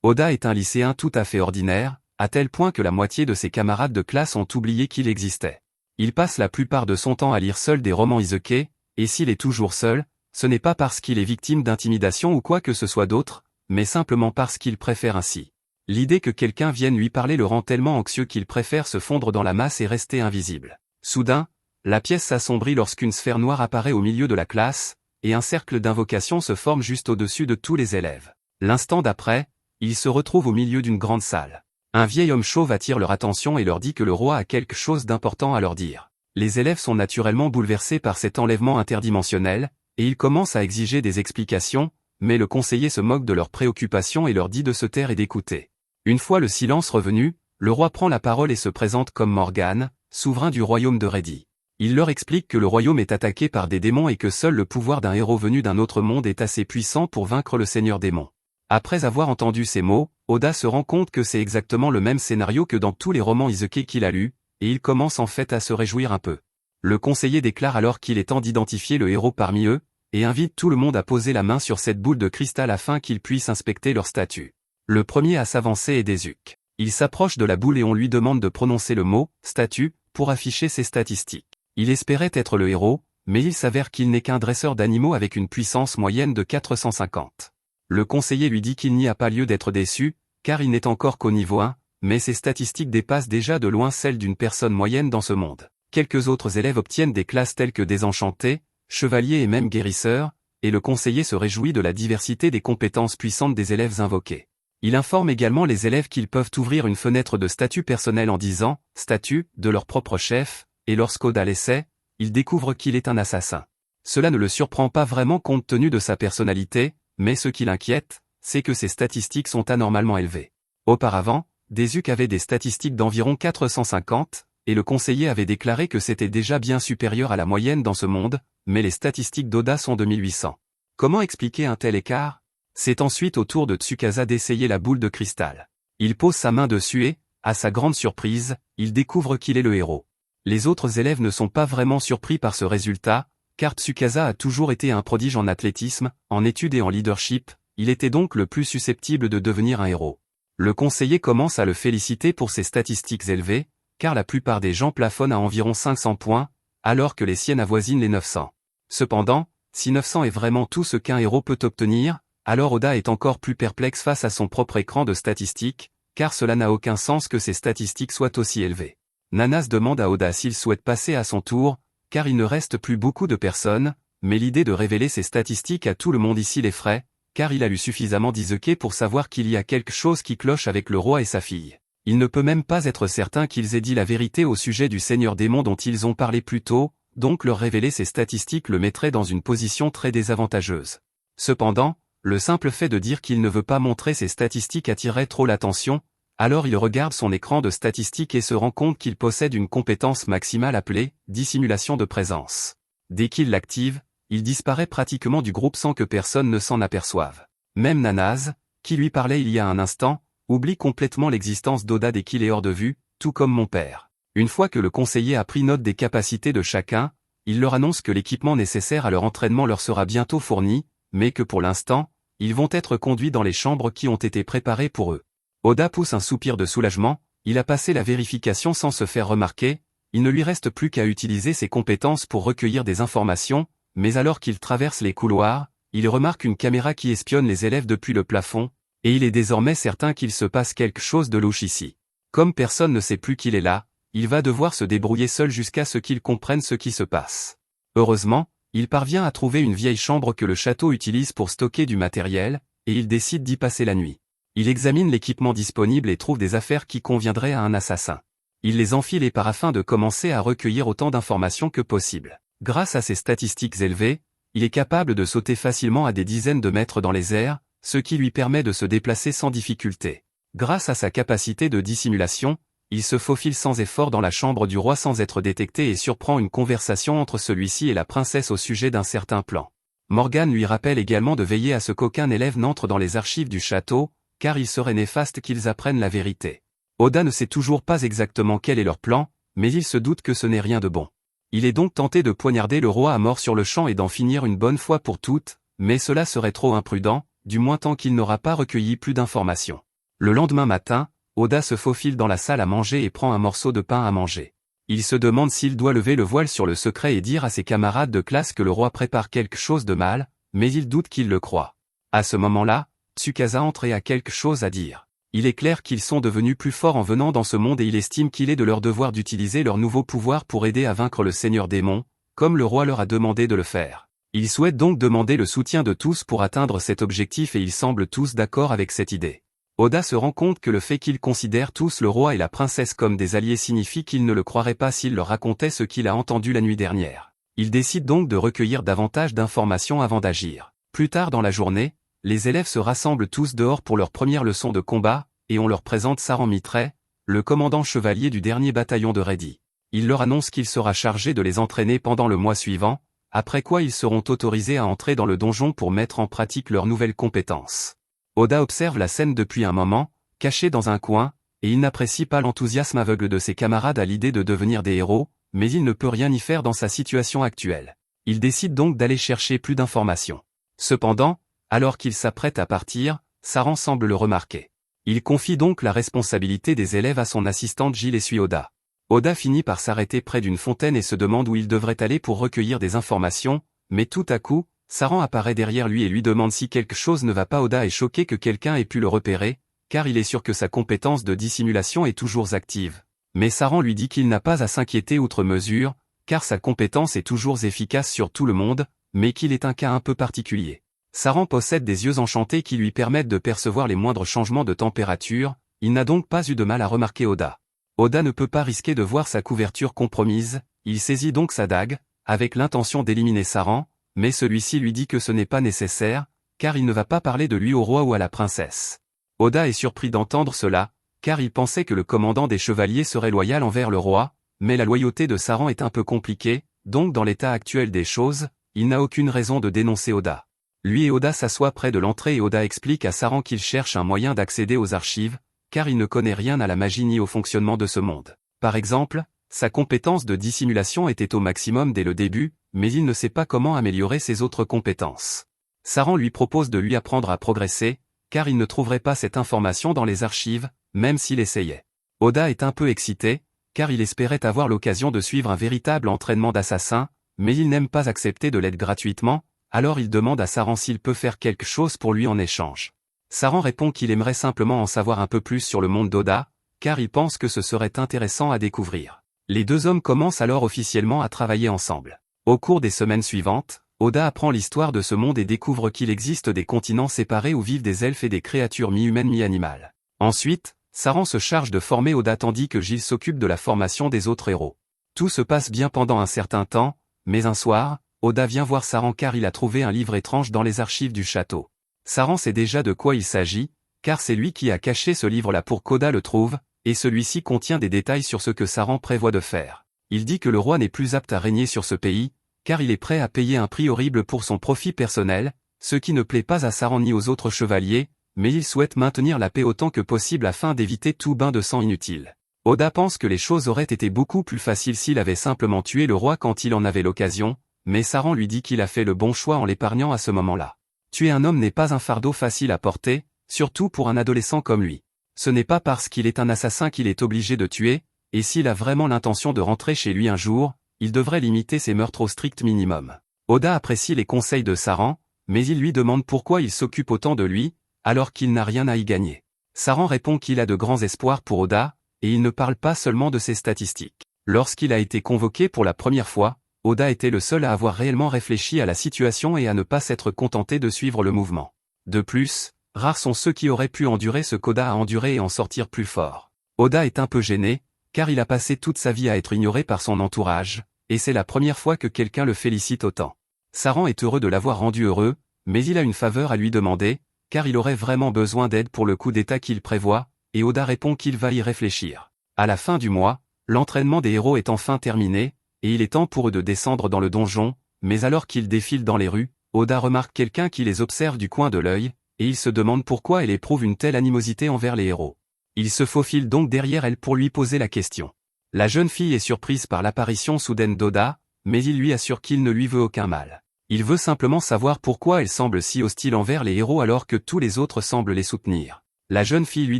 Oda est un lycéen tout à fait ordinaire, à tel point que la moitié de ses camarades de classe ont oublié qu'il existait. Il passe la plupart de son temps à lire seul des romans isekai, et s'il est toujours seul, ce n'est pas parce qu'il est victime d'intimidation ou quoi que ce soit d'autre, mais simplement parce qu'il préfère ainsi. L'idée que quelqu'un vienne lui parler le rend tellement anxieux qu'il préfère se fondre dans la masse et rester invisible. Soudain, la pièce s'assombrit lorsqu'une sphère noire apparaît au milieu de la classe, et un cercle d'invocation se forme juste au-dessus de tous les élèves. L'instant d'après, ils se retrouvent au milieu d'une grande salle. Un vieil homme chauve attire leur attention et leur dit que le roi a quelque chose d'important à leur dire. Les élèves sont naturellement bouleversés par cet enlèvement interdimensionnel, et ils commencent à exiger des explications, mais le conseiller se moque de leurs préoccupations et leur dit de se taire et d'écouter. Une fois le silence revenu, le roi prend la parole et se présente comme Morgan, souverain du royaume de Reddy. Il leur explique que le royaume est attaqué par des démons et que seul le pouvoir d'un héros venu d'un autre monde est assez puissant pour vaincre le seigneur démon. Après avoir entendu ces mots, Oda se rend compte que c'est exactement le même scénario que dans tous les romans isekai qu'il a lus, et il commence en fait à se réjouir un peu. Le conseiller déclare alors qu'il est temps d'identifier le héros parmi eux, et invite tout le monde à poser la main sur cette boule de cristal afin qu'ils puissent inspecter leur statut. Le premier à s'avancer est Desuke. Il s'approche de la boule et on lui demande de prononcer le mot « statut » pour afficher ses statistiques. Il espérait être le héros, mais il s'avère qu'il n'est qu'un dresseur d'animaux avec une puissance moyenne de 450. Le conseiller lui dit qu'il n'y a pas lieu d'être déçu, car il n'est encore qu'au niveau 1, mais ses statistiques dépassent déjà de loin celles d'une personne moyenne dans ce monde. Quelques autres élèves obtiennent des classes telles que désenchantés, chevaliers et même guérisseurs, et le conseiller se réjouit de la diversité des compétences puissantes des élèves invoqués. Il informe également les élèves qu'ils peuvent ouvrir une fenêtre de statut personnel en disant « statut » de leur propre chef, et lorsqu'Oda l'essaie, il découvre qu'il est un assassin. Cela ne le surprend pas vraiment compte tenu de sa personnalité, mais ce qui l'inquiète, c'est que ses statistiques sont anormalement élevées. Auparavant, Desuke avait des statistiques d'environ 450, et le conseiller avait déclaré que c'était déjà bien supérieur à la moyenne dans ce monde, mais les statistiques d'Oda sont de 1800. Comment expliquer un tel écart ? C'est ensuite au tour de Tsukasa d'essayer la boule de cristal. Il pose sa main dessus et, à sa grande surprise, il découvre qu'il est le héros. Les autres élèves ne sont pas vraiment surpris par ce résultat, car Tsukasa a toujours été un prodige en athlétisme, en études et en leadership, il était donc le plus susceptible de devenir un héros. Le conseiller commence à le féliciter pour ses statistiques élevées, car la plupart des gens plafonnent à environ 500 points, alors que les siennes avoisinent les 900. Cependant, si 900 est vraiment tout ce qu'un héros peut obtenir, alors Oda est encore plus perplexe face à son propre écran de statistiques, car cela n'a aucun sens que ses statistiques soient aussi élevées. Nanas demande à Oda s'il souhaite passer à son tour, car il ne reste plus beaucoup de personnes, mais l'idée de révéler ses statistiques à tout le monde ici l'effraie, car il a lu suffisamment d'isekai pour savoir qu'il y a quelque chose qui cloche avec le roi et sa fille. Il ne peut même pas être certain qu'ils aient dit la vérité au sujet du seigneur démon dont ils ont parlé plus tôt, donc leur révéler ses statistiques le mettrait dans une position très désavantageuse. Cependant, le simple fait de dire qu'il ne veut pas montrer ses statistiques attirerait trop l'attention, alors il regarde son écran de statistiques et se rend compte qu'il possède une compétence maximale appelée « dissimulation de présence ». Dès qu'il l'active, il disparaît pratiquement du groupe sans que personne ne s'en aperçoive. Même Nanase, qui lui parlait il y a un instant, oublie complètement l'existence d'Oda dès qu'il est hors de vue, tout comme mon père. Une fois que le conseiller a pris note des capacités de chacun, il leur annonce que l'équipement nécessaire à leur entraînement leur sera bientôt fourni, mais que pour l'instant, ils vont être conduits dans les chambres qui ont été préparées pour eux. Oda pousse un soupir de soulagement, il a passé la vérification sans se faire remarquer, il ne lui reste plus qu'à utiliser ses compétences pour recueillir des informations, mais alors qu'il traverse les couloirs, il remarque une caméra qui espionne les élèves depuis le plafond, et il est désormais certain qu'il se passe quelque chose de louche ici. Comme personne ne sait plus qu'il est là, il va devoir se débrouiller seul jusqu'à ce qu'il comprenne ce qui se passe. Heureusement, il parvient à trouver une vieille chambre que le château utilise pour stocker du matériel, et il décide d'y passer la nuit. Il examine l'équipement disponible et trouve des affaires qui conviendraient à un assassin. Il les enfile et part afin de commencer à recueillir autant d'informations que possible. Grâce à ses statistiques élevées, il est capable de sauter facilement à des dizaines de mètres dans les airs, ce qui lui permet de se déplacer sans difficulté. Grâce à sa capacité de dissimulation, il se faufile sans effort dans la chambre du roi sans être détecté et surprend une conversation entre celui-ci et la princesse au sujet d'un certain plan. Morgan lui rappelle également de veiller à ce qu'aucun élève n'entre dans les archives du château, car il serait néfaste qu'ils apprennent la vérité. Oda ne sait toujours pas exactement quel est leur plan, mais il se doute que ce n'est rien de bon. Il est donc tenté de poignarder le roi à mort sur le champ et d'en finir une bonne fois pour toutes, mais cela serait trop imprudent, du moins tant qu'il n'aura pas recueilli plus d'informations. Le lendemain matin, Oda se faufile dans la salle à manger et prend un morceau de pain à manger. Il se demande s'il doit lever le voile sur le secret et dire à ses camarades de classe que le roi prépare quelque chose de mal, mais il doute qu'ils le croient. À ce moment-là, Tsukasa entre et a quelque chose à dire. Il est clair qu'ils sont devenus plus forts en venant dans ce monde et il estime qu'il est de leur devoir d'utiliser leur nouveau pouvoir pour aider à vaincre le Seigneur Démon, comme le roi leur a demandé de le faire. Il souhaite donc demander le soutien de tous pour atteindre cet objectif et ils semblent tous d'accord avec cette idée. Oda se rend compte que le fait qu'ils considèrent tous le roi et la princesse comme des alliés signifie qu'ils ne le croiraient pas s'il leur racontait ce qu'il a entendu la nuit dernière. Il décide donc de recueillir davantage d'informations avant d'agir. Plus tard dans la journée, les élèves se rassemblent tous dehors pour leur première leçon de combat, et on leur présente Saran Mitre, le commandant chevalier du dernier bataillon de Reidi. Il leur annonce qu'il sera chargé de les entraîner pendant le mois suivant, après quoi ils seront autorisés à entrer dans le donjon pour mettre en pratique leurs nouvelles compétences. Oda observe la scène depuis un moment, caché dans un coin, et il n'apprécie pas l'enthousiasme aveugle de ses camarades à l'idée de devenir des héros, mais il ne peut rien y faire dans sa situation actuelle. Il décide donc d'aller chercher plus d'informations. Cependant, alors qu'il s'apprête à partir, Saran semble le remarquer. Il confie donc la responsabilité des élèves à son assistante Gilles et suit Oda. Oda finit par s'arrêter près d'une fontaine et se demande où il devrait aller pour recueillir des informations, mais tout à coup, Saran apparaît derrière lui et lui demande si quelque chose ne va pas. Oda est choqué que quelqu'un ait pu le repérer, car il est sûr que sa compétence de dissimulation est toujours active. Mais Saran lui dit qu'il n'a pas à s'inquiéter outre mesure, car sa compétence est toujours efficace sur tout le monde, mais qu'il est un cas un peu particulier. Saran possède des yeux enchantés qui lui permettent de percevoir les moindres changements de température, il n'a donc pas eu de mal à remarquer Oda. Oda ne peut pas risquer de voir sa couverture compromise, il saisit donc sa dague, avec l'intention d'éliminer Saran, mais celui-ci lui dit que ce n'est pas nécessaire, car il ne va pas parler de lui au roi ou à la princesse. Oda est surpris d'entendre cela, car il pensait que le commandant des chevaliers serait loyal envers le roi, mais la loyauté de Saran est un peu compliquée, donc dans l'état actuel des choses, il n'a aucune raison de dénoncer Oda. Lui et Oda s'assoient près de l'entrée et Oda explique à Saran qu'il cherche un moyen d'accéder aux archives, car il ne connaît rien à la magie ni au fonctionnement de ce monde. Par exemple, sa compétence de dissimulation était au maximum dès le début, mais il ne sait pas comment améliorer ses autres compétences. Saran lui propose de lui apprendre à progresser, car il ne trouverait pas cette information dans les archives, même s'il essayait. Oda est un peu excité, car il espérait avoir l'occasion de suivre un véritable entraînement d'assassin, mais il n'aime pas accepter de l'aide gratuitement, alors il demande à Saran s'il peut faire quelque chose pour lui en échange. Saran répond qu'il aimerait simplement en savoir un peu plus sur le monde d'Oda, car il pense que ce serait intéressant à découvrir. Les deux hommes commencent alors officiellement à travailler ensemble. Au cours des semaines suivantes, Oda apprend l'histoire de ce monde et découvre qu'il existe des continents séparés où vivent des elfes et des créatures mi-humaines mi-animales. Ensuite, Saran se charge de former Oda tandis que Gilles s'occupe de la formation des autres héros. Tout se passe bien pendant un certain temps, mais un soir, Oda vient voir Saran car il a trouvé un livre étrange dans les archives du château. Saran sait déjà de quoi il s'agit, car c'est lui qui a caché ce livre-là pour qu'Oda le trouve, et celui-ci contient des détails sur ce que Saran prévoit de faire. Il dit que le roi n'est plus apte à régner sur ce pays, car il est prêt à payer un prix horrible pour son profit personnel, ce qui ne plaît pas à Saran ni aux autres chevaliers, mais il souhaite maintenir la paix autant que possible afin d'éviter tout bain de sang inutile. Oda pense que les choses auraient été beaucoup plus faciles s'il avait simplement tué le roi quand il en avait l'occasion, mais Saran lui dit qu'il a fait le bon choix en l'épargnant à ce moment-là. Tuer un homme n'est pas un fardeau facile à porter, surtout pour un adolescent comme lui. Ce n'est pas parce qu'il est un assassin qu'il est obligé de tuer, et s'il a vraiment l'intention de rentrer chez lui un jour, il devrait limiter ses meurtres au strict minimum. Oda apprécie les conseils de Saran, mais il lui demande pourquoi il s'occupe autant de lui, alors qu'il n'a rien à y gagner. Saran répond qu'il a de grands espoirs pour Oda, et il ne parle pas seulement de ses statistiques. Lorsqu'il a été convoqué pour la première fois, Oda était le seul à avoir réellement réfléchi à la situation et à ne pas s'être contenté de suivre le mouvement. De plus, rares sont ceux qui auraient pu endurer ce qu'Oda a enduré et en sortir plus fort. Oda est un peu gêné, car il a passé toute sa vie à être ignoré par son entourage, et c'est la première fois que quelqu'un le félicite autant. Saran est heureux de l'avoir rendu heureux, mais il a une faveur à lui demander, car il aurait vraiment besoin d'aide pour le coup d'état qu'il prévoit, et Oda répond qu'il va y réfléchir. À la fin du mois, l'entraînement des héros est enfin terminé, et il est temps pour eux de descendre dans le donjon, mais alors qu'ils défilent dans les rues, Oda remarque quelqu'un qui les observe du coin de l'œil, et il se demande pourquoi elle éprouve une telle animosité envers les héros. Il se faufile donc derrière elle pour lui poser la question. La jeune fille est surprise par l'apparition soudaine d'Oda, mais il lui assure qu'il ne lui veut aucun mal. Il veut simplement savoir pourquoi elle semble si hostile envers les héros alors que tous les autres semblent les soutenir. La jeune fille lui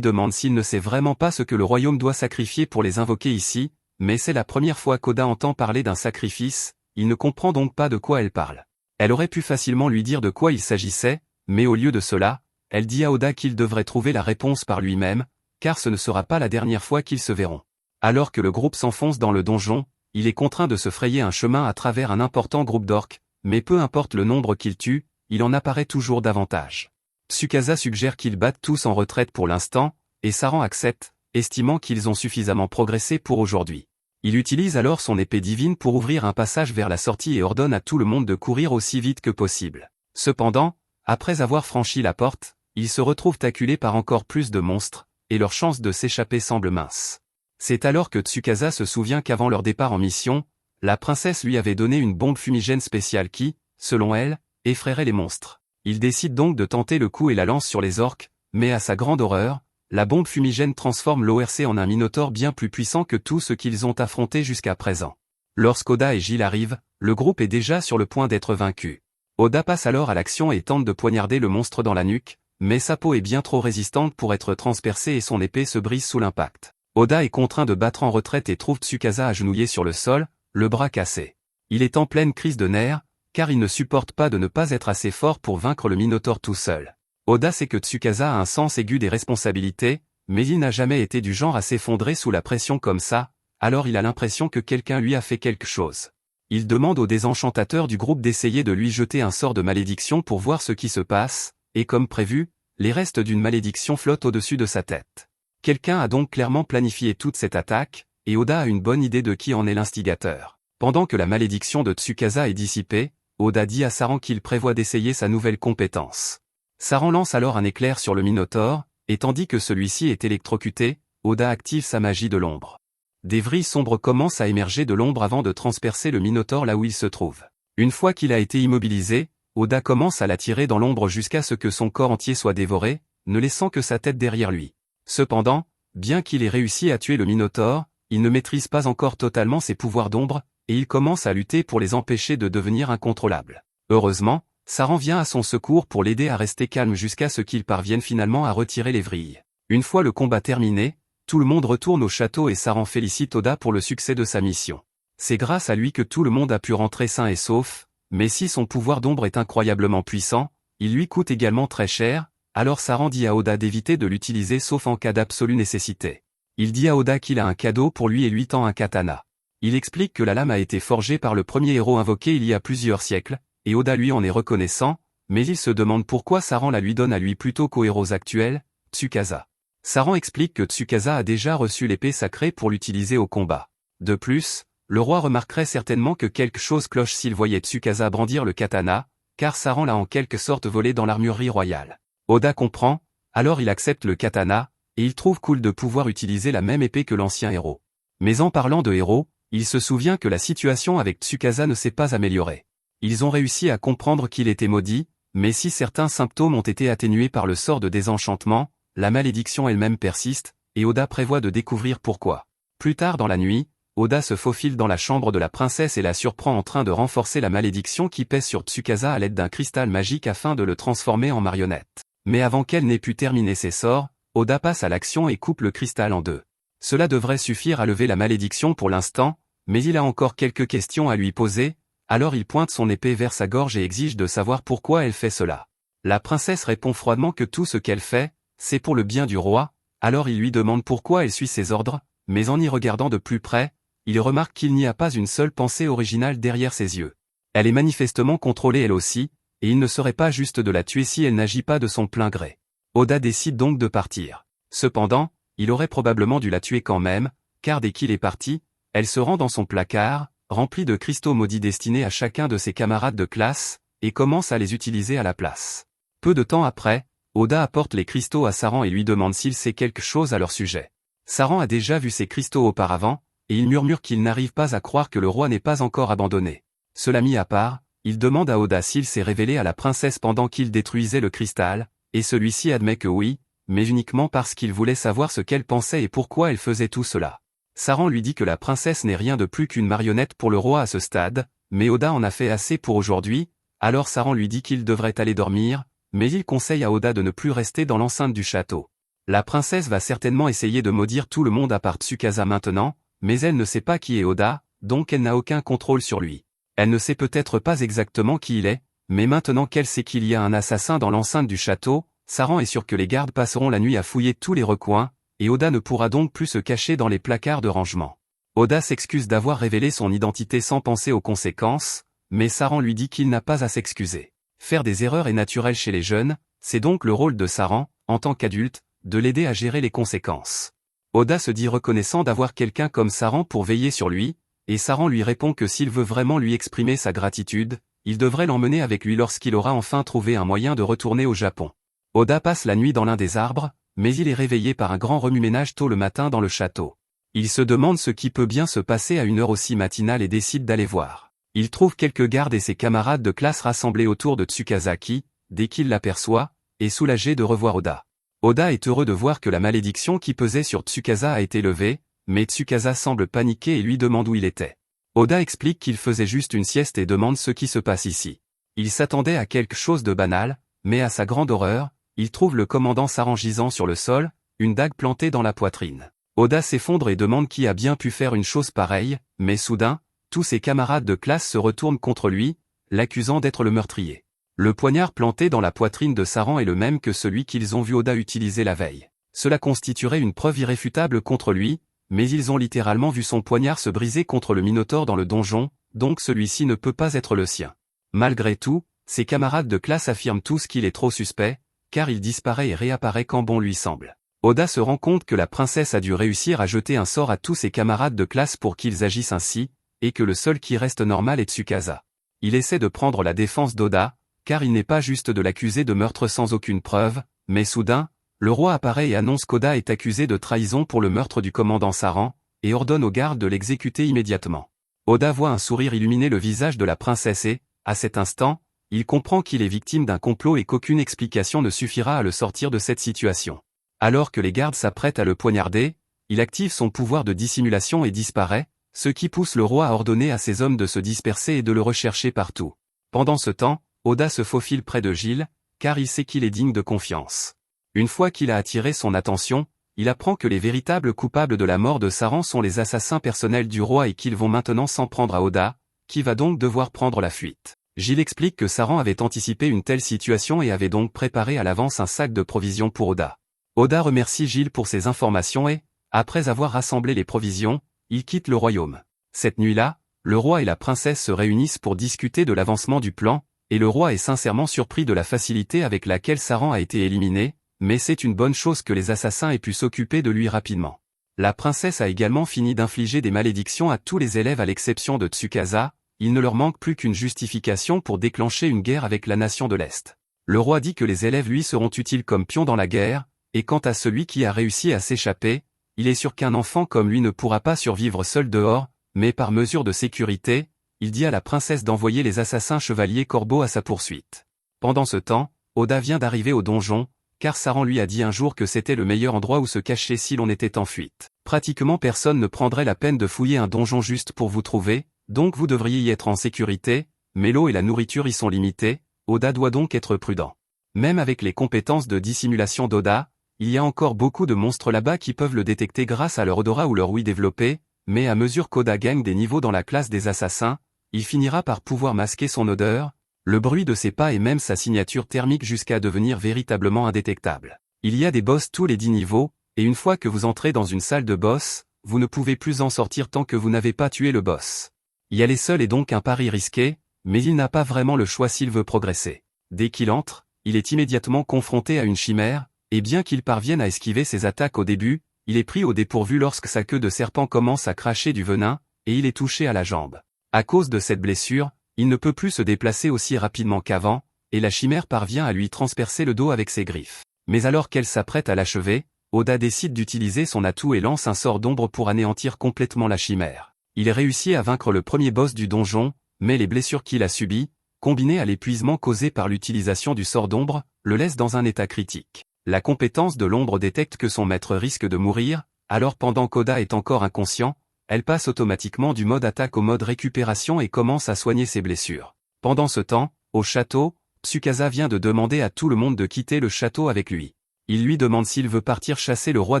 demande s'il ne sait vraiment pas ce que le royaume doit sacrifier pour les invoquer ici, mais c'est la première fois qu'Oda entend parler d'un sacrifice, il ne comprend donc pas de quoi elle parle. Elle aurait pu facilement lui dire de quoi il s'agissait, mais au lieu de cela, elle dit à Oda qu'il devrait trouver la réponse par lui-même, car ce ne sera pas la dernière fois qu'ils se verront. Alors que le groupe s'enfonce dans le donjon, il est contraint de se frayer un chemin à travers un important groupe d'orques, mais peu importe le nombre qu'il tue, il en apparaît toujours davantage. Tsukasa suggère qu'ils battent tous en retraite pour l'instant, et Saran accepte, estimant qu'ils ont suffisamment progressé pour aujourd'hui. Il utilise alors son épée divine pour ouvrir un passage vers la sortie et ordonne à tout le monde de courir aussi vite que possible. Cependant, après avoir franchi la porte, ils se retrouvent acculés par encore plus de monstres, et leur chance de s'échapper semble mince. C'est alors que Tsukasa se souvient qu'avant leur départ en mission, la princesse lui avait donné une bombe fumigène spéciale qui, selon elle, effraierait les monstres. Il décide donc de tenter le coup et la lance sur les orques, mais à sa grande horreur, la bombe fumigène transforme l'ORC en un minotaure bien plus puissant que tout ce qu'ils ont affronté jusqu'à présent. Lorsqu'Oda et Gilles arrivent, le groupe est déjà sur le point d'être vaincu. Oda passe alors à l'action et tente de poignarder le monstre dans la nuque, mais sa peau est bien trop résistante pour être transpercée et son épée se brise sous l'impact. Oda est contraint de battre en retraite et trouve Tsukasa agenouillé sur le sol, le bras cassé. Il est en pleine crise de nerfs, car il ne supporte pas de ne pas être assez fort pour vaincre le Minotaure tout seul. Oda sait que Tsukasa a un sens aigu des responsabilités, mais il n'a jamais été du genre à s'effondrer sous la pression comme ça, alors il a l'impression que quelqu'un lui a fait quelque chose. Il demande au désenchantateur du groupe d'essayer de lui jeter un sort de malédiction pour voir ce qui se passe, et comme prévu, les restes d'une malédiction flottent au-dessus de sa tête. Quelqu'un a donc clairement planifié toute cette attaque, et Oda a une bonne idée de qui en est l'instigateur. Pendant que la malédiction de Tsukasa est dissipée, Oda dit à Saran qu'il prévoit d'essayer sa nouvelle compétence. Saran lance alors un éclair sur le Minotaure, et tandis que celui-ci est électrocuté, Oda active sa magie de l'ombre. Des vrilles sombres commencent à émerger de l'ombre avant de transpercer le Minotaure là où il se trouve. Une fois qu'il a été immobilisé, Oda commence à l'attirer dans l'ombre jusqu'à ce que son corps entier soit dévoré, ne laissant que sa tête derrière lui. Cependant, bien qu'il ait réussi à tuer le Minotaure, il ne maîtrise pas encore totalement ses pouvoirs d'ombre, et il commence à lutter pour les empêcher de devenir incontrôlables. Heureusement, Saran vient à son secours pour l'aider à rester calme jusqu'à ce qu'il parvienne finalement à retirer les vrilles. Une fois le combat terminé, tout le monde retourne au château et Saran félicite Oda pour le succès de sa mission. C'est grâce à lui que tout le monde a pu rentrer sain et sauf, mais si son pouvoir d'ombre est incroyablement puissant, il lui coûte également très cher, alors Saran dit à Oda d'éviter de l'utiliser sauf en cas d'absolue nécessité. Il dit à Oda qu'il a un cadeau pour lui et lui tend un katana. Il explique que la lame a été forgée par le premier héros invoqué il y a plusieurs siècles, et Oda lui en est reconnaissant, mais il se demande pourquoi Saran la lui donne à lui plutôt qu'aux héros actuels, Tsukasa. Saran explique que Tsukasa a déjà reçu l'épée sacrée pour l'utiliser au combat. De plus, le roi remarquerait certainement que quelque chose cloche s'il voyait Tsukasa brandir le katana, car Saran l'a en quelque sorte volé dans l'armurerie royale. Oda comprend, alors il accepte le katana, et il trouve cool de pouvoir utiliser la même épée que l'ancien héros. Mais en parlant de héros, il se souvient que la situation avec Tsukasa ne s'est pas améliorée. Ils ont réussi à comprendre qu'il était maudit, mais si certains symptômes ont été atténués par le sort de désenchantement, la malédiction elle-même persiste, et Oda prévoit de découvrir pourquoi. Plus tard dans la nuit, Oda se faufile dans la chambre de la princesse et la surprend en train de renforcer la malédiction qui pèse sur Tsukasa à l'aide d'un cristal magique afin de le transformer en marionnette. Mais avant qu'elle n'ait pu terminer ses sorts, Oda passe à l'action et coupe le cristal en deux. Cela devrait suffire à lever la malédiction pour l'instant, mais il a encore quelques questions à lui poser, alors il pointe son épée vers sa gorge et exige de savoir pourquoi elle fait cela. La princesse répond froidement que tout ce qu'elle fait, c'est pour le bien du roi, alors il lui demande pourquoi elle suit ses ordres, mais en y regardant de plus près, il remarque qu'il n'y a pas une seule pensée originale derrière ses yeux. Elle est manifestement contrôlée elle aussi, et il ne serait pas juste de la tuer si elle n'agit pas de son plein gré. Oda décide donc de partir. Cependant, il aurait probablement dû la tuer quand même, car dès qu'il est parti, elle se rend dans son placard, rempli de cristaux maudits destinés à chacun de ses camarades de classe, et commence à les utiliser à la place. Peu de temps après, Oda apporte les cristaux à Saran et lui demande s'il sait quelque chose à leur sujet. Saran a déjà vu ces cristaux auparavant, et il murmure qu'il n'arrive pas à croire que le roi n'est pas encore abandonné. Cela mis à part, il demande à Oda s'il s'est révélé à la princesse pendant qu'il détruisait le cristal, et celui-ci admet que oui, mais uniquement parce qu'il voulait savoir ce qu'elle pensait et pourquoi elle faisait tout cela. Saran lui dit que la princesse n'est rien de plus qu'une marionnette pour le roi à ce stade, mais Oda en a fait assez pour aujourd'hui, alors Saran lui dit qu'il devrait aller dormir, mais il conseille à Oda de ne plus rester dans l'enceinte du château. La princesse va certainement essayer de maudire tout le monde à part Tsukasa maintenant, mais elle ne sait pas qui est Oda, donc elle n'a aucun contrôle sur lui. Elle ne sait peut-être pas exactement qui il est, mais maintenant qu'elle sait qu'il y a un assassin dans l'enceinte du château, Saran est sûr que les gardes passeront la nuit à fouiller tous les recoins, et Oda ne pourra donc plus se cacher dans les placards de rangement. Oda s'excuse d'avoir révélé son identité sans penser aux conséquences, mais Saran lui dit qu'il n'a pas à s'excuser. Faire des erreurs est naturel chez les jeunes, c'est donc le rôle de Saran, en tant qu'adulte, de l'aider à gérer les conséquences. Oda se dit reconnaissant d'avoir quelqu'un comme Saran pour veiller sur lui, et Saran lui répond que s'il veut vraiment lui exprimer sa gratitude, il devrait l'emmener avec lui lorsqu'il aura enfin trouvé un moyen de retourner au Japon. Oda passe la nuit dans l'un des arbres, mais il est réveillé par un grand remue-ménage tôt le matin dans le château. Il se demande ce qui peut bien se passer à une heure aussi matinale et décide d'aller voir. Il trouve quelques gardes et ses camarades de classe rassemblés autour de Tsukasa qui, dès qu'il l'aperçoit, est soulagé de revoir Oda. Oda est heureux de voir que la malédiction qui pesait sur Tsukasa a été levée, mais Tsukasa semble paniquer et lui demande où il était. Oda explique qu'il faisait juste une sieste et demande ce qui se passe ici. Il s'attendait à quelque chose de banal, mais à sa grande horreur, il trouve le commandant Saran gisant sur le sol, une dague plantée dans la poitrine. Oda s'effondre et demande qui a bien pu faire une chose pareille, mais soudain, tous ses camarades de classe se retournent contre lui, l'accusant d'être le meurtrier. Le poignard planté dans la poitrine de Saran est le même que celui qu'ils ont vu Oda utiliser la veille. Cela constituerait une preuve irréfutable contre lui, mais ils ont littéralement vu son poignard se briser contre le Minotaure dans le donjon, donc celui-ci ne peut pas être le sien. Malgré tout, ses camarades de classe affirment tous qu'il est trop suspect, car il disparaît et réapparaît quand bon lui semble. Oda se rend compte que la princesse a dû réussir à jeter un sort à tous ses camarades de classe pour qu'ils agissent ainsi, et que le seul qui reste normal est Tsukasa. Il essaie de prendre la défense d'Oda, car il n'est pas juste de l'accuser de meurtre sans aucune preuve, mais soudain, le roi apparaît et annonce qu'Oda est accusé de trahison pour le meurtre du commandant Saran, et ordonne aux gardes de l'exécuter immédiatement. Oda voit un sourire illuminer le visage de la princesse et, à cet instant, il comprend qu'il est victime d'un complot et qu'aucune explication ne suffira à le sortir de cette situation. Alors que les gardes s'apprêtent à le poignarder, il active son pouvoir de dissimulation et disparaît, ce qui pousse le roi à ordonner à ses hommes de se disperser et de le rechercher partout. Pendant ce temps, Oda se faufile près de Gilles, car il sait qu'il est digne de confiance. Une fois qu'il a attiré son attention, il apprend que les véritables coupables de la mort de Saran sont les assassins personnels du roi et qu'ils vont maintenant s'en prendre à Oda, qui va donc devoir prendre la fuite. Gilles explique que Saran avait anticipé une telle situation et avait donc préparé à l'avance un sac de provisions pour Oda. Oda remercie Gilles pour ses informations et, après avoir rassemblé les provisions, il quitte le royaume. Cette nuit-là, le roi et la princesse se réunissent pour discuter de l'avancement du plan, et le roi est sincèrement surpris de la facilité avec laquelle Saran a été éliminé, mais c'est une bonne chose que les assassins aient pu s'occuper de lui rapidement. La princesse a également fini d'infliger des malédictions à tous les élèves à l'exception de Tsukasa, il ne leur manque plus qu'une justification pour déclencher une guerre avec la nation de l'Est. Le roi dit que les élèves lui seront utiles comme pions dans la guerre, et quant à celui qui a réussi à s'échapper, il est sûr qu'un enfant comme lui ne pourra pas survivre seul dehors, mais par mesure de sécurité, il dit à la princesse d'envoyer les assassins chevaliers corbeaux à sa poursuite. Pendant ce temps, Oda vient d'arriver au donjon, car Saran lui a dit un jour que c'était le meilleur endroit où se cacher si l'on était en fuite. Pratiquement personne ne prendrait la peine de fouiller un donjon juste pour vous trouver, donc vous devriez y être en sécurité, mais l'eau et la nourriture y sont limitées, Oda doit donc être prudent. Même avec les compétences de dissimulation d'Oda, il y a encore beaucoup de monstres là-bas qui peuvent le détecter grâce à leur odorat ou leur ouïe développée, mais à mesure qu'Oda gagne des niveaux dans la classe des assassins, il finira par pouvoir masquer son odeur, le bruit de ses pas et même sa signature thermique jusqu'à devenir véritablement indétectable. Il y a des boss tous les 10 niveaux, et une fois que vous entrez dans une salle de boss, vous ne pouvez plus en sortir tant que vous n'avez pas tué le boss. Y aller seul est donc un pari risqué, mais il n'a pas vraiment le choix s'il veut progresser. Dès qu'il entre, il est immédiatement confronté à une chimère, et bien qu'il parvienne à esquiver ses attaques au début, il est pris au dépourvu lorsque sa queue de serpent commence à cracher du venin, et il est touché à la jambe. À cause de cette blessure, il ne peut plus se déplacer aussi rapidement qu'avant, et la chimère parvient à lui transpercer le dos avec ses griffes. Mais alors qu'elle s'apprête à l'achever, Oda décide d'utiliser son atout et lance un sort d'ombre pour anéantir complètement la chimère. Il réussit à vaincre le premier boss du donjon, mais les blessures qu'il a subies, combinées à l'épuisement causé par l'utilisation du sort d'ombre, le laissent dans un état critique. La compétence de l'ombre détecte que son maître risque de mourir, alors pendant qu'Oda est encore inconscient, elle passe automatiquement du mode attaque au mode récupération et commence à soigner ses blessures. Pendant ce temps, au château, Tsukasa vient de demander à tout le monde de quitter le château avec lui. Il lui demande s'il veut partir chasser le roi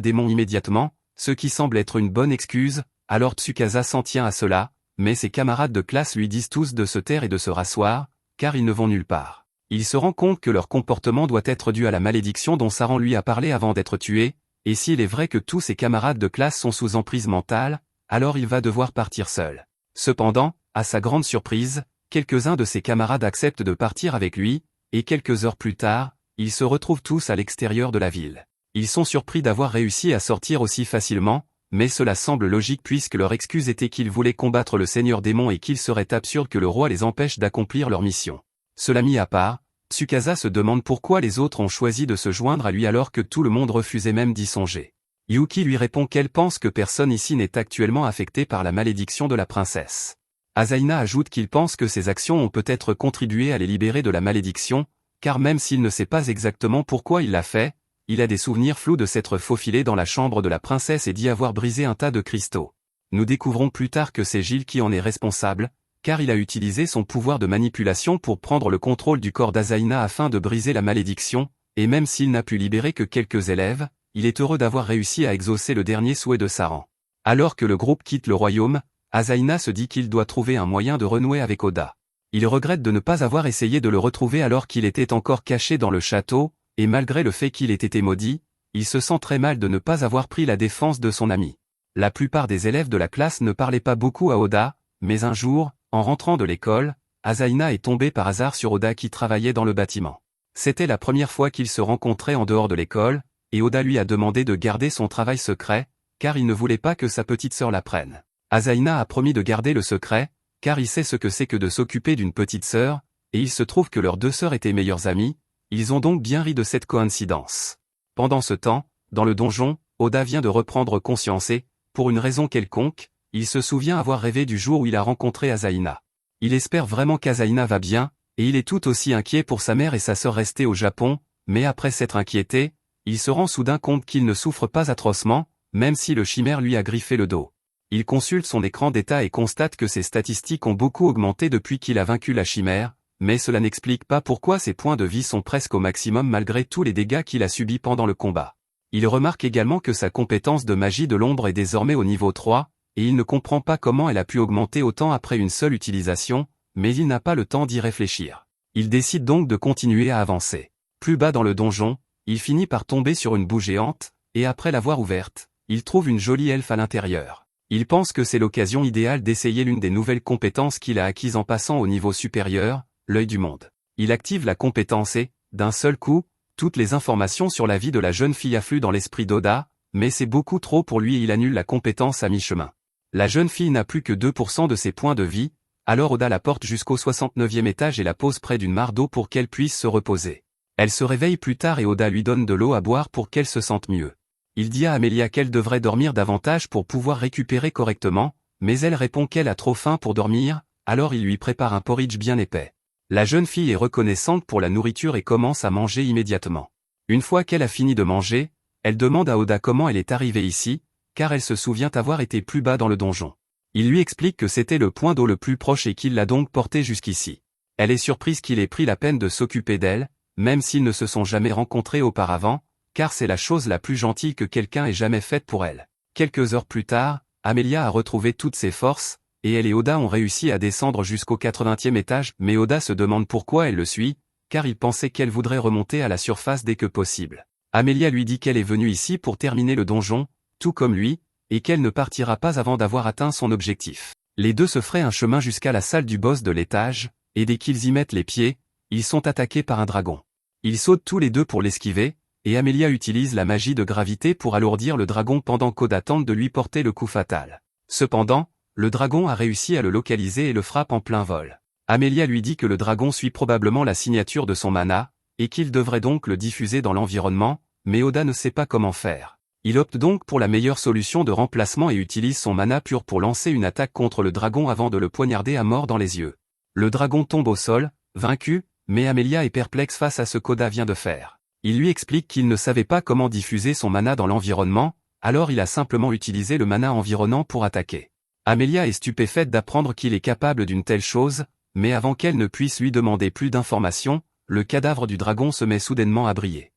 démon immédiatement, ce qui semble être une bonne excuse, alors Tsukasa s'en tient à cela, mais ses camarades de classe lui disent tous de se taire et de se rasseoir, car ils ne vont nulle part. Il se rend compte que leur comportement doit être dû à la malédiction dont Saran lui a parlé avant d'être tué, et s'il est vrai que tous ses camarades de classe sont sous emprise mentale, alors il va devoir partir seul. Cependant, à sa grande surprise, quelques-uns de ses camarades acceptent de partir avec lui, et quelques heures plus tard, ils se retrouvent tous à l'extérieur de la ville. Ils sont surpris d'avoir réussi à sortir aussi facilement, mais cela semble logique puisque leur excuse était qu'ils voulaient combattre le seigneur démon et qu'il serait absurde que le roi les empêche d'accomplir leur mission. Cela mis à part, Tsukasa se demande pourquoi les autres ont choisi de se joindre à lui alors que tout le monde refusait même d'y songer. Yuki lui répond qu'elle pense que personne ici n'est actuellement affecté par la malédiction de la princesse. Asaina ajoute qu'il pense que ses actions ont peut-être contribué à les libérer de la malédiction, car même s'il ne sait pas exactement pourquoi il l'a fait, il a des souvenirs flous de s'être faufilé dans la chambre de la princesse et d'y avoir brisé un tas de cristaux. Nous découvrons plus tard que c'est Gilles qui en est responsable, car il a utilisé son pouvoir de manipulation pour prendre le contrôle du corps d'Asaina afin de briser la malédiction, et même s'il n'a pu libérer que quelques élèves, il est heureux d'avoir réussi à exaucer le dernier souhait de Saran. Alors que le groupe quitte le royaume, Asaina se dit qu'il doit trouver un moyen de renouer avec Oda. Il regrette de ne pas avoir essayé de le retrouver alors qu'il était encore caché dans le château, et malgré le fait qu'il ait été maudit, il se sent très mal de ne pas avoir pris la défense de son ami. La plupart des élèves de la classe ne parlaient pas beaucoup à Oda, mais un jour, en rentrant de l'école, Asaina est tombée par hasard sur Oda qui travaillait dans le bâtiment. C'était la première fois qu'ils se rencontraient en dehors de l'école, et Oda lui a demandé de garder son travail secret, car il ne voulait pas que sa petite sœur l'apprenne. Asaina a promis de garder le secret, car il sait ce que c'est que de s'occuper d'une petite sœur, et il se trouve que leurs deux sœurs étaient meilleures amies, ils ont donc bien ri de cette coïncidence. Pendant ce temps, dans le donjon, Oda vient de reprendre conscience et, pour une raison quelconque, il se souvient avoir rêvé du jour où il a rencontré Asaina. Il espère vraiment qu'Asaina va bien, et il est tout aussi inquiet pour sa mère et sa sœur restées au Japon, mais après s'être inquiété, il se rend soudain compte qu'il ne souffre pas atrocement, même si le chimère lui a griffé le dos. Il consulte son écran d'état et constate que ses statistiques ont beaucoup augmenté depuis qu'il a vaincu la chimère, mais cela n'explique pas pourquoi ses points de vie sont presque au maximum malgré tous les dégâts qu'il a subis pendant le combat. Il remarque également que sa compétence de magie de l'ombre est désormais au niveau 3, et il ne comprend pas comment elle a pu augmenter autant après une seule utilisation, mais il n'a pas le temps d'y réfléchir. Il décide donc de continuer à avancer. Plus bas dans le donjon, il finit par tomber sur une boue géante, et après l'avoir ouverte, il trouve une jolie elfe à l'intérieur. Il pense que c'est l'occasion idéale d'essayer l'une des nouvelles compétences qu'il a acquises en passant au niveau supérieur, l'œil du monde. Il active la compétence et, d'un seul coup, toutes les informations sur la vie de la jeune fille affluent dans l'esprit d'Oda, mais c'est beaucoup trop pour lui et il annule la compétence à mi-chemin. La jeune fille n'a plus que 2% de ses points de vie, alors Oda la porte jusqu'au 69e étage et la pose près d'une mare d'eau pour qu'elle puisse se reposer. Elle se réveille plus tard et Oda lui donne de l'eau à boire pour qu'elle se sente mieux. Il dit à Amelia qu'elle devrait dormir davantage pour pouvoir récupérer correctement, mais elle répond qu'elle a trop faim pour dormir, alors il lui prépare un porridge bien épais. La jeune fille est reconnaissante pour la nourriture et commence à manger immédiatement. Une fois qu'elle a fini de manger, elle demande à Oda comment elle est arrivée ici, car elle se souvient avoir été plus bas dans le donjon. Il lui explique que c'était le point d'eau le plus proche et qu'il l'a donc portée jusqu'ici. Elle est surprise qu'il ait pris la peine de s'occuper d'elle, même s'ils ne se sont jamais rencontrés auparavant, car c'est la chose la plus gentille que quelqu'un ait jamais faite pour elle. Quelques heures plus tard, Amelia a retrouvé toutes ses forces, et elle et Oda ont réussi à descendre jusqu'au 80e étage, mais Oda se demande pourquoi elle le suit, car il pensait qu'elle voudrait remonter à la surface dès que possible. Amelia lui dit qu'elle est venue ici pour terminer le donjon, tout comme lui, et qu'elle ne partira pas avant d'avoir atteint son objectif. Les deux se feraient un chemin jusqu'à la salle du boss de l'étage, et dès qu'ils y mettent les pieds, ils sont attaqués par un dragon. Ils sautent tous les deux pour l'esquiver, et Amelia utilise la magie de gravité pour alourdir le dragon pendant qu'Oda tente de lui porter le coup fatal. Cependant, le dragon a réussi à le localiser et le frappe en plein vol. Amelia lui dit que le dragon suit probablement la signature de son mana, et qu'il devrait donc le diffuser dans l'environnement, mais Oda ne sait pas comment faire. Il opte donc pour la meilleure solution de remplacement et utilise son mana pur pour lancer une attaque contre le dragon avant de le poignarder à mort dans les yeux. Le dragon tombe au sol, vaincu, mais Amelia est perplexe face à ce qu'Oda vient de faire. Il lui explique qu'il ne savait pas comment diffuser son mana dans l'environnement, alors il a simplement utilisé le mana environnant pour attaquer. Amelia est stupéfaite d'apprendre qu'il est capable d'une telle chose, mais avant qu'elle ne puisse lui demander plus d'informations, le cadavre du dragon se met soudainement à briller.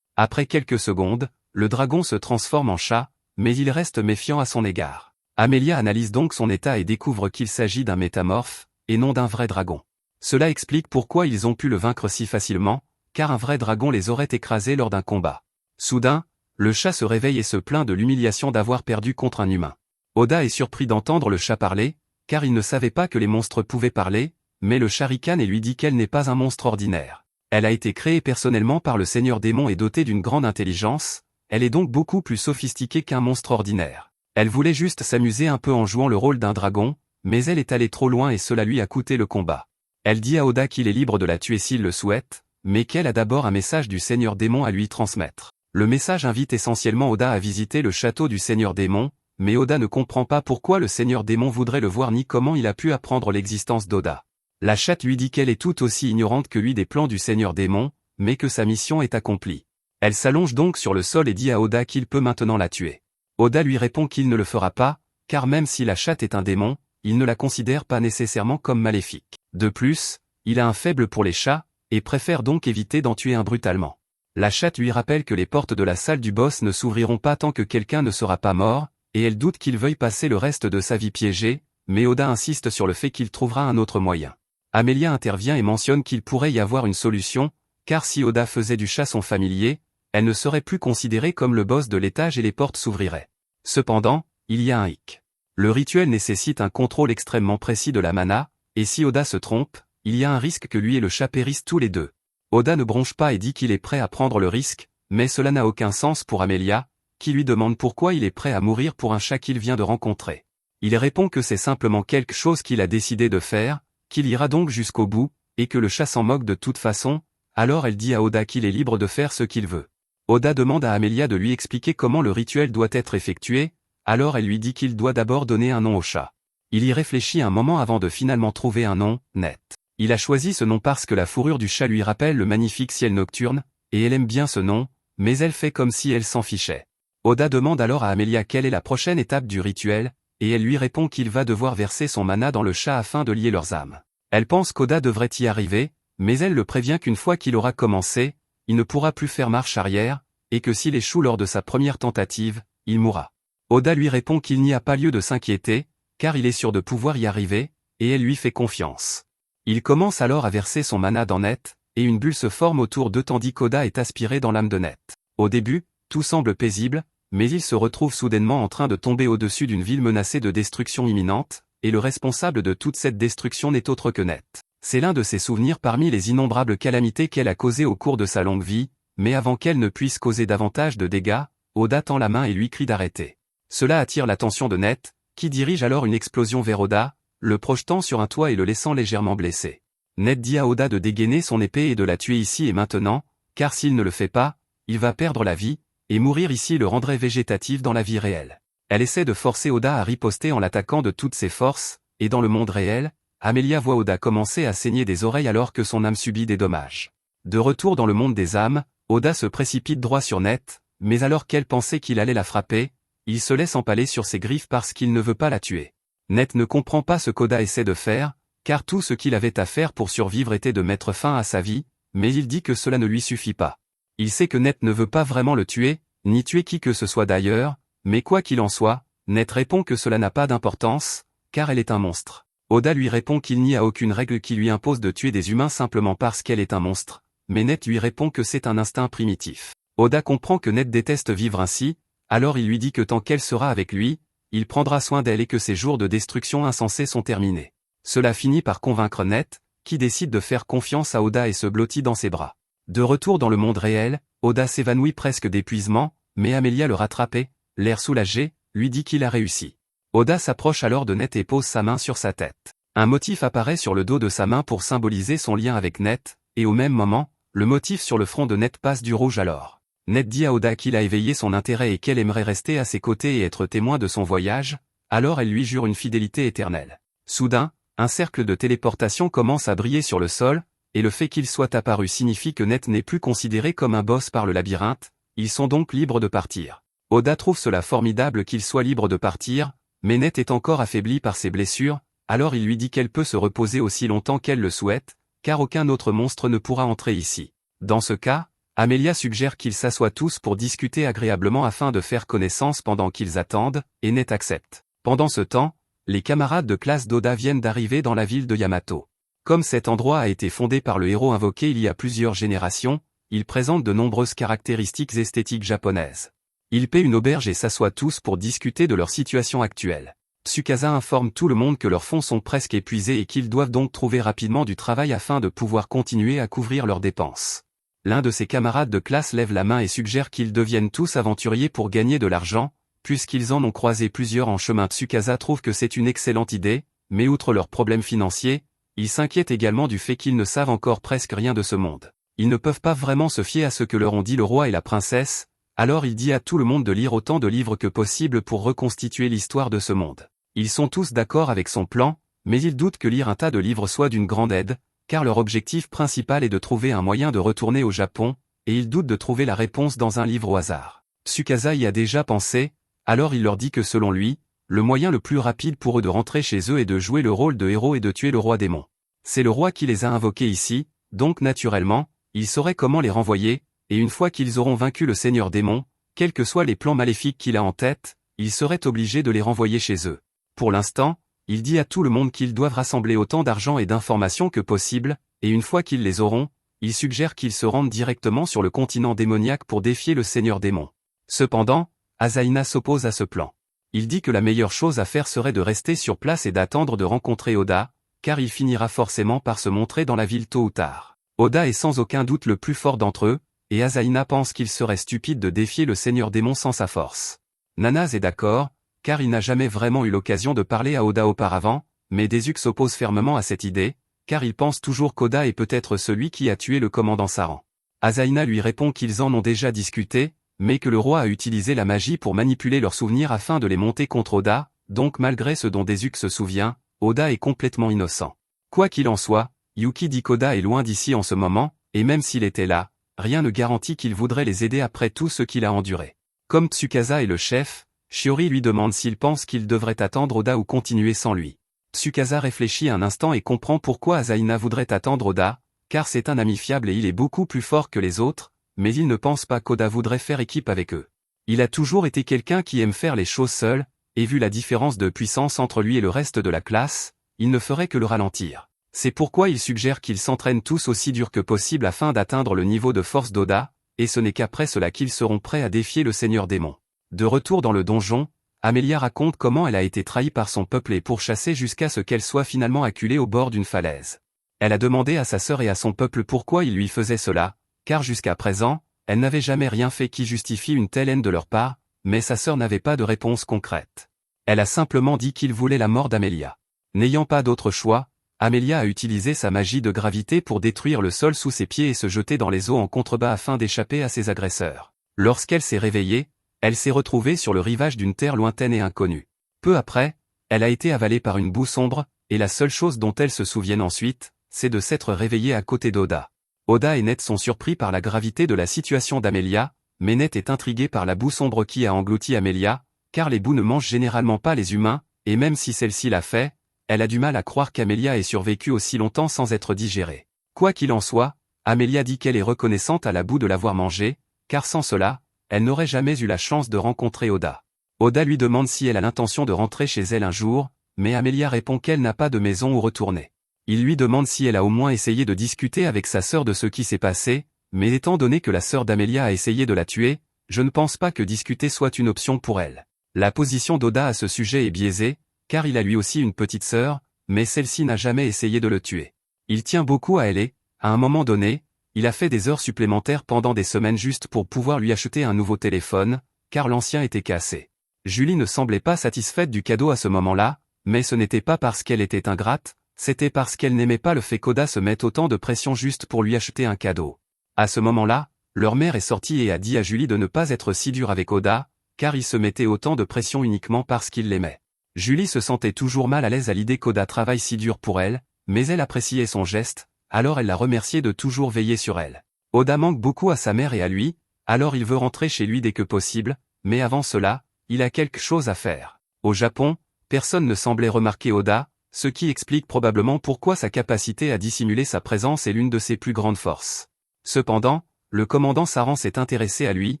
Après quelques secondes, le dragon se transforme en chat, mais il reste méfiant à son égard. Amelia analyse donc son état et découvre qu'il s'agit d'un métamorphe, et non d'un vrai dragon. Cela explique pourquoi ils ont pu le vaincre si facilement, car un vrai dragon les aurait écrasés lors d'un combat. Soudain, le chat se réveille et se plaint de l'humiliation d'avoir perdu contre un humain. Oda est surpris d'entendre le chat parler, car il ne savait pas que les monstres pouvaient parler, mais le chat ricane et lui dit qu'elle n'est pas un monstre ordinaire. Elle a été créée personnellement par le Seigneur Démon et dotée d'une grande intelligence, elle est donc beaucoup plus sophistiquée qu'un monstre ordinaire. Elle voulait juste s'amuser un peu en jouant le rôle d'un dragon, mais elle est allée trop loin et cela lui a coûté le combat. Elle dit à Oda qu'il est libre de la tuer s'il le souhaite, mais qu'elle a d'abord un message du Seigneur Démon à lui transmettre. Le message invite essentiellement Oda à visiter le château du Seigneur Démon, mais Oda ne comprend pas pourquoi le Seigneur Démon voudrait le voir ni comment il a pu apprendre l'existence d'Oda. La chatte lui dit qu'elle est tout aussi ignorante que lui des plans du Seigneur Démon, mais que sa mission est accomplie. Elle s'allonge donc sur le sol et dit à Oda qu'il peut maintenant la tuer. Oda lui répond qu'il ne le fera pas, car même si la chatte est un démon, il ne la considère pas nécessairement comme maléfique. De plus, il a un faible pour les chats, et préfère donc éviter d'en tuer un brutalement. La chatte lui rappelle que les portes de la salle du boss ne s'ouvriront pas tant que quelqu'un ne sera pas mort, et elle doute qu'il veuille passer le reste de sa vie piégé, mais Oda insiste sur le fait qu'il trouvera un autre moyen. Amelia intervient et mentionne qu'il pourrait y avoir une solution, car si Oda faisait du chat son familier, elle ne serait plus considérée comme le boss de l'étage et les portes s'ouvriraient. Cependant, il y a un hic. Le rituel nécessite un contrôle extrêmement précis de la mana, et si Oda se trompe, il y a un risque que lui et le chat périssent tous les deux. Oda ne bronche pas et dit qu'il est prêt à prendre le risque, mais cela n'a aucun sens pour Amelia, qui lui demande pourquoi il est prêt à mourir pour un chat qu'il vient de rencontrer. Il répond que c'est simplement quelque chose qu'il a décidé de faire, qu'il ira donc jusqu'au bout, et que le chat s'en moque de toute façon, alors elle dit à Oda qu'il est libre de faire ce qu'il veut. Oda demande à Amelia de lui expliquer comment le rituel doit être effectué, alors elle lui dit qu'il doit d'abord donner un nom au chat. Il y réfléchit un moment avant de finalement trouver un nom, Net. Il a choisi ce nom parce que la fourrure du chat lui rappelle le magnifique ciel nocturne, et elle aime bien ce nom, mais elle fait comme si elle s'en fichait. Oda demande alors à Amelia quelle est la prochaine étape du rituel, et elle lui répond qu'il va devoir verser son mana dans le chat afin de lier leurs âmes. Elle pense qu'Oda devrait y arriver, mais elle le prévient qu'une fois qu'il aura commencé, il ne pourra plus faire marche arrière, et que s'il échoue lors de sa première tentative, il mourra. Oda lui répond qu'il n'y a pas lieu de s'inquiéter, car il est sûr de pouvoir y arriver, et elle lui fait confiance. Il commence alors à verser son mana dans Net, et une bulle se forme autour d'eux tandis qu'Oda est aspiré dans l'âme de Net. Au début, tout semble paisible, mais il se retrouve soudainement en train de tomber au-dessus d'une ville menacée de destruction imminente, et le responsable de toute cette destruction n'est autre que Net. C'est l'un de ses souvenirs parmi les innombrables calamités qu'elle a causées au cours de sa longue vie, mais avant qu'elle ne puisse causer davantage de dégâts, Oda tend la main et lui crie d'arrêter. Cela attire l'attention de Net, qui dirige alors une explosion vers Oda, le projetant sur un toit et le laissant légèrement blessé. Net dit à Oda de dégainer son épée et de la tuer ici et maintenant, car s'il ne le fait pas, il va perdre la vie, et mourir ici le rendrait végétatif dans la vie réelle. Elle essaie de forcer Oda à riposter en l'attaquant de toutes ses forces, et dans le monde réel, Amelia voit Oda commencer à saigner des oreilles alors que son âme subit des dommages. De retour dans le monde des âmes, Oda se précipite droit sur Net, mais alors qu'elle pensait qu'il allait la frapper, il se laisse empaler sur ses griffes parce qu'il ne veut pas la tuer. Net ne comprend pas ce qu'Oda essaie de faire, car tout ce qu'il avait à faire pour survivre était de mettre fin à sa vie, mais il dit que cela ne lui suffit pas. Il sait que Net ne veut pas vraiment le tuer, ni tuer qui que ce soit d'ailleurs, mais quoi qu'il en soit, Net répond que cela n'a pas d'importance, car elle est un monstre. Oda lui répond qu'il n'y a aucune règle qui lui impose de tuer des humains simplement parce qu'elle est un monstre, mais Net lui répond que c'est un instinct primitif. Oda comprend que Net déteste vivre ainsi, alors il lui dit que tant qu'elle sera avec lui, il prendra soin d'elle et que ses jours de destruction insensés sont terminés. Cela finit par convaincre Net, qui décide de faire confiance à Oda et se blottit dans ses bras. De retour dans le monde réel, Oda s'évanouit presque d'épuisement, mais Amelia le rattrape et, l'air soulagé, lui dit qu'il a réussi. Oda s'approche alors de Net et pose sa main sur sa tête. Un motif apparaît sur le dos de sa main pour symboliser son lien avec Net, et au même moment, le motif sur le front de Net passe du rouge alors. Net dit à Oda qu'il a éveillé son intérêt et qu'elle aimerait rester à ses côtés et être témoin de son voyage, alors elle lui jure une fidélité éternelle. Soudain, un cercle de téléportation commence à briller sur le sol, et le fait qu'il soit apparu signifie que Net n'est plus considéré comme un boss par le labyrinthe, ils sont donc libres de partir. Oda trouve cela formidable qu'il soit libre de partir, mais Net est encore affaibli par ses blessures, alors il lui dit qu'elle peut se reposer aussi longtemps qu'elle le souhaite, car aucun autre monstre ne pourra entrer ici. Dans ce cas, Amelia suggère qu'ils s'assoient tous pour discuter agréablement afin de faire connaissance pendant qu'ils attendent, et Net accepte. Pendant ce temps, les camarades de classe d'Oda viennent d'arriver dans la ville de Yamato. Comme cet endroit a été fondé par le héros invoqué il y a plusieurs générations, il présente de nombreuses caractéristiques esthétiques japonaises. Ils paient une auberge et s'assoient tous pour discuter de leur situation actuelle. Tsukasa informe tout le monde que leurs fonds sont presque épuisés et qu'ils doivent donc trouver rapidement du travail afin de pouvoir continuer à couvrir leurs dépenses. L'un de ses camarades de classe lève la main et suggère qu'ils deviennent tous aventuriers pour gagner de l'argent, puisqu'ils en ont croisé plusieurs en chemin. Tsukasa trouve que c'est une excellente idée, mais outre leurs problèmes financiers, ils s'inquiètent également du fait qu'ils ne savent encore presque rien de ce monde. Ils ne peuvent pas vraiment se fier à ce que leur ont dit le roi et la princesse, alors il dit à tout le monde de lire autant de livres que possible pour reconstituer l'histoire de ce monde. Ils sont tous d'accord avec son plan, mais ils doutent que lire un tas de livres soit d'une grande aide, car leur objectif principal est de trouver un moyen de retourner au Japon, et ils doutent de trouver la réponse dans un livre au hasard. Tsukasa y a déjà pensé, alors il leur dit que selon lui, le moyen le plus rapide pour eux de rentrer chez eux est de jouer le rôle de héros et de tuer le roi démon. C'est le roi qui les a invoqués ici, donc naturellement, il saurait comment les renvoyer, et une fois qu'ils auront vaincu le seigneur démon, quels que soient les plans maléfiques qu'il a en tête, il serait obligé de les renvoyer chez eux. Pour l'instant, il dit à tout le monde qu'ils doivent rassembler autant d'argent et d'informations que possible, et une fois qu'ils les auront, il suggère qu'ils se rendent directement sur le continent démoniaque pour défier le seigneur démon. Cependant, Asaina s'oppose à ce plan. Il dit que la meilleure chose à faire serait de rester sur place et d'attendre de rencontrer Oda, car il finira forcément par se montrer dans la ville tôt ou tard. Oda est sans aucun doute le plus fort d'entre eux, et Asaina pense qu'il serait stupide de défier le seigneur démon sans sa force. Nanase est d'accord, car il n'a jamais vraiment eu l'occasion de parler à Oda auparavant, mais Desuke s'oppose fermement à cette idée, car il pense toujours qu'Oda est peut-être celui qui a tué le commandant Saran. Asaina lui répond qu'ils en ont déjà discuté, mais que le roi a utilisé la magie pour manipuler leurs souvenirs afin de les monter contre Oda, donc malgré ce dont Desuke se souvient, Oda est complètement innocent. Quoi qu'il en soit, Yuki dit qu'Oda est loin d'ici en ce moment, et même s'il était là, rien ne garantit qu'il voudrait les aider après tout ce qu'il a enduré. Comme Tsukasa est le chef, Shiori lui demande s'il pense qu'il devrait attendre Oda ou continuer sans lui. Tsukasa réfléchit un instant et comprend pourquoi Asaina voudrait attendre Oda, car c'est un ami fiable et il est beaucoup plus fort que les autres, mais il ne pense pas qu'Oda voudrait faire équipe avec eux. Il a toujours été quelqu'un qui aime faire les choses seul, et vu la différence de puissance entre lui et le reste de la classe, il ne ferait que le ralentir. C'est pourquoi il suggère qu'ils s'entraînent tous aussi dur que possible afin d'atteindre le niveau de force d'Oda, et ce n'est qu'après cela qu'ils seront prêts à défier le seigneur démon. De retour dans le donjon, Amelia raconte comment elle a été trahie par son peuple et pourchassée jusqu'à ce qu'elle soit finalement acculée au bord d'une falaise. Elle a demandé à sa sœur et à son peuple pourquoi ils lui faisaient cela, car jusqu'à présent, elle n'avait jamais rien fait qui justifie une telle haine de leur part, mais sa sœur n'avait pas de réponse concrète. Elle a simplement dit qu'il voulait la mort d'Amelia. N'ayant pas d'autre choix, Amelia a utilisé sa magie de gravité pour détruire le sol sous ses pieds et se jeter dans les eaux en contrebas afin d'échapper à ses agresseurs. Lorsqu'elle s'est réveillée, elle s'est retrouvée sur le rivage d'une terre lointaine et inconnue. Peu après, elle a été avalée par une boue sombre, et la seule chose dont elle se souvienne ensuite, c'est de s'être réveillée à côté d'Oda. Oda et Net sont surpris par la gravité de la situation d'Amelia, mais Net est intrigué par la boue sombre qui a englouti Amelia, car les boues ne mangent généralement pas les humains, et même si celle-ci l'a fait, elle a du mal à croire qu'Amelia ait survécu aussi longtemps sans être digérée. Quoi qu'il en soit, Amelia dit qu'elle est reconnaissante à la boue de l'avoir mangée, car sans cela, elle n'aurait jamais eu la chance de rencontrer Oda. Oda lui demande si elle a l'intention de rentrer chez elle un jour, mais Amelia répond qu'elle n'a pas de maison où retourner. Il lui demande si elle a au moins essayé de discuter avec sa sœur de ce qui s'est passé, mais étant donné que la sœur d'Amelia a essayé de la tuer, je ne pense pas que discuter soit une option pour elle. La position d'Oda à ce sujet est biaisée, car il a lui aussi une petite sœur, mais celle-ci n'a jamais essayé de le tuer. Il tient beaucoup à elle et, à un moment donné, il a fait des heures supplémentaires pendant des semaines juste pour pouvoir lui acheter un nouveau téléphone, car l'ancien était cassé. Julie ne semblait pas satisfaite du cadeau à ce moment-là, mais ce n'était pas parce qu'elle était ingrate, c'était parce qu'elle n'aimait pas le fait qu'Oda se mette autant de pression juste pour lui acheter un cadeau. À ce moment-là, leur mère est sortie et a dit à Julie de ne pas être si dure avec Oda, car il se mettait autant de pression uniquement parce qu'il l'aimait. Julie se sentait toujours mal à l'aise à l'idée qu'Oda travaille si dur pour elle, mais elle appréciait son geste, alors elle l'a remercié de toujours veiller sur elle. Oda manque beaucoup à sa mère et à lui, alors il veut rentrer chez lui dès que possible, mais avant cela, il a quelque chose à faire. Au Japon, personne ne semblait remarquer Oda, ce qui explique probablement pourquoi sa capacité à dissimuler sa présence est l'une de ses plus grandes forces. Cependant, le commandant Saran s'est intéressé à lui,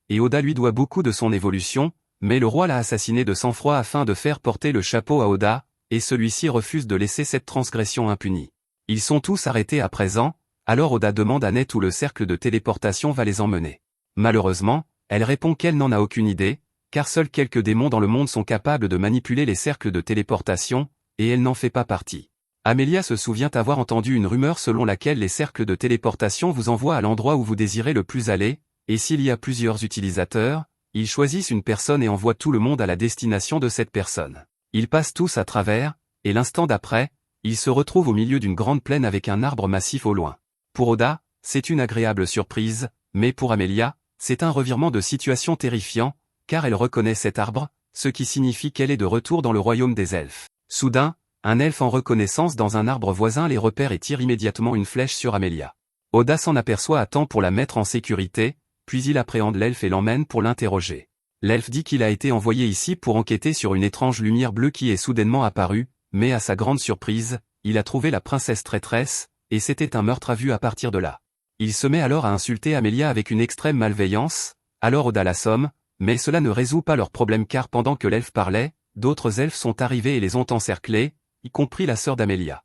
et Oda lui doit beaucoup de son évolution, mais le roi l'a assassiné de sang-froid afin de faire porter le chapeau à Oda, et celui-ci refuse de laisser cette transgression impunie. Ils sont tous arrêtés à présent, alors Oda demande à Net où le cercle de téléportation va les emmener. Malheureusement, elle répond qu'elle n'en a aucune idée, car seuls quelques démons dans le monde sont capables de manipuler les cercles de téléportation, et elle n'en fait pas partie. Amelia se souvient avoir entendu une rumeur selon laquelle les cercles de téléportation vous envoient à l'endroit où vous désirez le plus aller, et s'il y a plusieurs utilisateurs, ils choisissent une personne et envoient tout le monde à la destination de cette personne. Ils passent tous à travers, et l'instant d'après, ils se retrouvent au milieu d'une grande plaine avec un arbre massif au loin. Pour Oda, c'est une agréable surprise, mais pour Amelia, c'est un revirement de situation terrifiant, car elle reconnaît cet arbre, ce qui signifie qu'elle est de retour dans le royaume des elfes. Soudain, un elfe en reconnaissance dans un arbre voisin les repère et tire immédiatement une flèche sur Amelia. Oda s'en aperçoit à temps pour la mettre en sécurité, puis il appréhende l'elfe et l'emmène pour l'interroger. L'elfe dit qu'il a été envoyé ici pour enquêter sur une étrange lumière bleue qui est soudainement apparue, mais à sa grande surprise, il a trouvé la princesse traîtresse, et c'était un meurtre à vue à partir de là. Il se met alors à insulter Amelia avec une extrême malveillance, alors Oda l'assomme, mais cela ne résout pas leur problème car pendant que l'elfe parlait, d'autres elfes sont arrivés et les ont encerclés, y compris la sœur d'Amelia.